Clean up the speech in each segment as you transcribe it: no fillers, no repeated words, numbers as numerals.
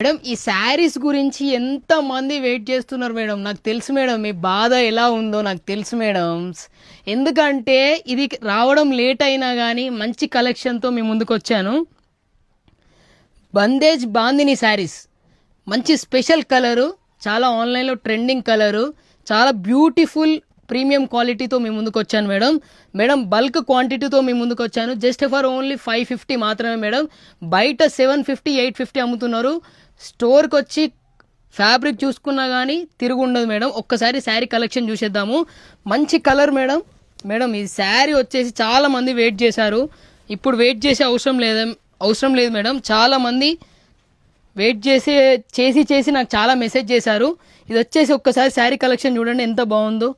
Madam ఈ శారీస్ గురించి ఎంత మంది వెయిట్ చేస్తున్నారు మేడం. నాకు తెలుసు మేడం మీ బాధ ఎలా ఉందో నాకు తెలుసు మేడం. ఎందుకంటే ఇది రావడం లేట్ అయినా కానీ మంచి కలెక్షన్తో మీ ముందుకు వచ్చాను. బందేజ్ బాందిని శారీస్ మంచి స్పెషల్ కలరు, చాలా ఆన్లైన్లో ట్రెండింగ్ కలరు, చాలా బ్యూటిఫుల్ ప్రీమియం క్వాలిటీతో మీ ముందుకు వచ్చాను మేడం. మేడం బల్క్ క్వాంటిటీతో మీ ముందుకు వచ్చాను. జస్ట్ ఫర్ ఓన్లీ 550 మాత్రమే మేడం. బయట 750 850 అమ్ముతున్నారు. స్టోర్కి వచ్చి ఫ్యాబ్రిక్ చూసుకున్నా కానీ తిరుగు ఉండదు మేడం. ఒక్కసారి శారీ కలెక్షన్ చూసేద్దాము. మంచి కలర్ మేడం. మేడం ఈ శారీ వచ్చేసి చాలా మంది వెయిట్ చేశారు. ఇప్పుడు వెయిట్ చేసే అవసరం లేదు మేడం. చాలా మంది వెయిట్ చేసి నాకు చాలా మెసేజ్ చేశారు. ఇది వచ్చేసి ఒక్కసారి శారీ కలెక్షన్ చూడండి ఎంత బాగుందో.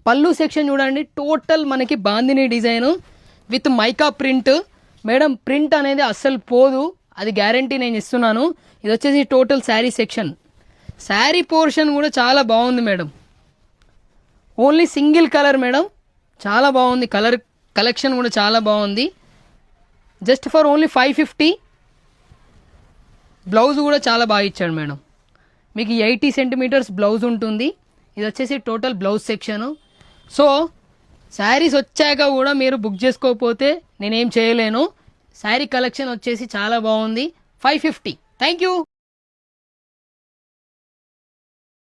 పళ్ళు సెక్షన్ చూడండి, టోటల్ మనకి bandhani design with mica print. Madam print అనేది అస్సలు పోదు, అది గ్యారంటీ నేను ఇస్తున్నాను. ఇది వచ్చేసి total sari section. Sari portion కూడా చాలా బాగుంది madam. Only single colour madam, చాలా బాగుంది. కలర్ కలెక్షన్ కూడా చాలా బాగుంది. Just for only 550. బ్లౌజ్ కూడా చాలా బాగా ఇచ్చాడు మేడం. మీకు 80 సెంటీమీటర్స్ బ్లౌజ్ ఉంటుంది. ఇది వచ్చేసి total blouse section. So saris వచ్చాక కూడా మీరు బుక్ చేసుకోకపోతే నేనేం చేయలేను. శారీ కలెక్షన్ వచ్చేసి చాలా బాగుంది. 550. Thank you.